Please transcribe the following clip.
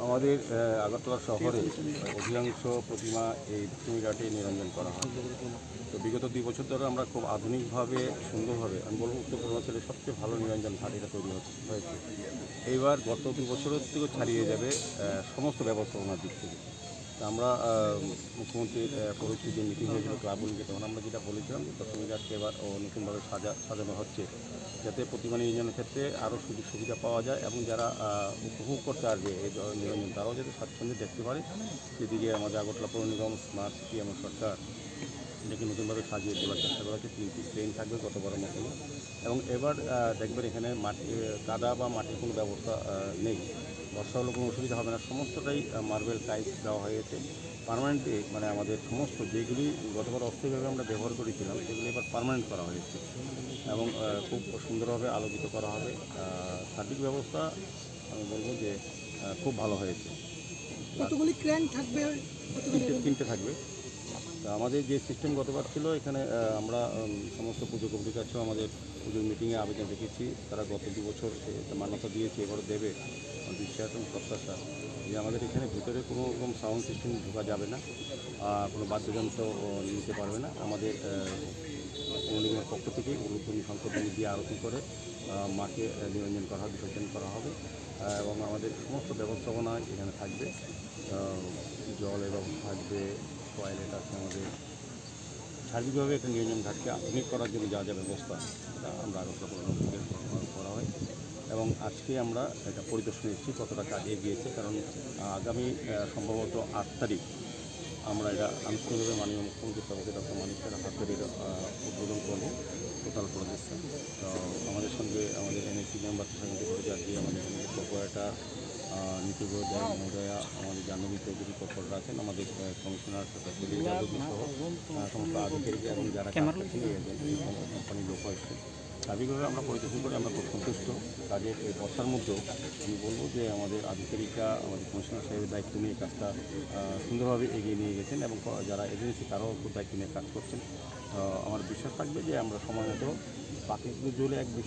আমাদের আগরতলা শহরে অধিকাংশ প্রতিমা এই ভিক্টোরিয়া ঘাটে নিরঞ্জন করা হয়। তো বিগত 2 বছর ধরে আমরা খুব আধুনিকভাবে সুন্দরভাবে, আমি বলব উত্তর পূর্বাঞ্চলের সবচেয়ে ভালো নিরঞ্জন ঘাট এটা তৈরি হয়েছে। এইবার গত 2 বছরের থেকেও ছাড়িয়ে যাবে সমস্ত ব্যবস্থাপনার দিক থেকে। তা আমরা মুখ্যমন্ত্রীর পরবর্তী যে মিটিং হয়েছিল ক্লাবগুলিকে, তখন আমরা যেটা বলেছিলাম যে দশমী ঘাটকে এবার নতুনভাবে সাজানো হচ্ছে, যাতে প্রতিমা নিরঞ্জনের ক্ষেত্রে আরও সুযোগ সুবিধা পাওয়া যায় এবং যারা উপভোগ করতে আসবে এই নিরঞ্জন তারাও যাতে স্বাচ্ছন্দ্যে দেখতে পারে। সেদিকে আমাদের আগরতলা পৌর নিগম, স্মার্ট সিটি এবং সরকার এটাকে নতুনভাবে সাজিয়ে তোলার চেষ্টা করা হচ্ছে। 3টি ট্রেন থাকবে গতবারের মতো, এবং এবার দেখবেন এখানে মাটি কাদা বা মাটির কোনো ব্যবস্থা নেই। বর্ষা হলে কোনো অসুবিধা হবে না, সমস্তটাই মার্বেল টাইলস দেওয়া হয়েছে পার্মানেন্টলি। মানে আমাদের সমস্ত যেগুলি গতবার অস্থায়ীভাবে আমরা ব্যবহার করেছিলাম সেগুলি এবার পার্মানেন্ট করা হয়েছে এবং খুব সুন্দরভাবে আলোকিত করা হবে। সার্বিক ব্যবস্থা আমি বলবো যে খুব ভালো হয়েছে। কতগুলি ক্রেন থাকবে? তিনটে থাকবে। তা আমাদের যে সিস্টেম গতবার ছিল, এখানে আমরা সমস্ত পুজো কমিটির কাছেও আমাদের পুজোর মিটিংয়ে আবেদন রেখেছি। তারা গত 2 বছর মান্যতা দিয়েছে, এবারও দেবে। বিশ্বাস এবং প্রত্যাশা যে আমাদের এখানে ভিতরে কোনো রকম সাউন্ড সিস্টেম ঢোকা যাবে না, কোনো বাদ্যযন্ত্র নিতে পারবে না। আমাদের পৌর নিগমের পক্ষ থেকেই উলুধ্বনি শঙ্করধ্বনি দিয়ে আরতি করে মাকে নিরঞ্জন করা হবে, বিসর্জন করা হবে। এবং আমাদের সমস্ত ব্যবস্থাপনা এখানে থাকবে, জলের ব্যবস্থা থাকবে, টয়লেট আছে আমাদের। সার্বিকভাবে একটা নিরঞ্জন ঘাটকে আধুনিক করার জন্য যা যা ব্যবস্থা সেটা আমরা আগরতলা পৌর নিগম থেকে করা হয়। এবং আজকে আমরা এটা পরিদর্শনে এসেছি কতটা কাজ এগিয়েছে, কারণ আগামী সম্ভবত 8 তারিখ আমরা এটা আনুষ্ঠানিকভাবে মাননীয় মুখ্যমন্ত্রী সভাপতি ডক্টর মানিক স্যারের হাত ধরে উদ্বোধন করব টোটাল প্রজেক্টটা। তো আমাদের সঙ্গে আমাদের এনএসি মেম্বারদের সঙ্গে ঘুরে আজকে আমাদের এখানে কর্পোরেটর নীতিগ্রহ দেয় মহোদয়া, আমাদের জাহ্নবী চৌধুরী কর্পোরেটর আছেন, আমাদের কমিশনার সেলিম যাদবী সহ সমস্ত আধিকারিক এবং যারা কোম্পানির লোক হয়েছে। স্বাভাবিকভাবে আমরা পরিদর্শন করে আমরা খুব সন্তুষ্ট। কাজের এই বর্ষার মধ্যেও আমি বলবো যে আমাদের আধিকারিকরা আমাদের কমিশনার সাহেবের দায়িত্ব নিয়ে কাজটা সুন্দরভাবে এগিয়ে নিয়ে গেছেন এবং যারা এজেন্সি তারাও খুব দায়িত্ব নিয়ে কাজ করছেন। আমার বিশ্বাস থাকবে যে আমরা সময় মতো বাকি জলে এক বিষয়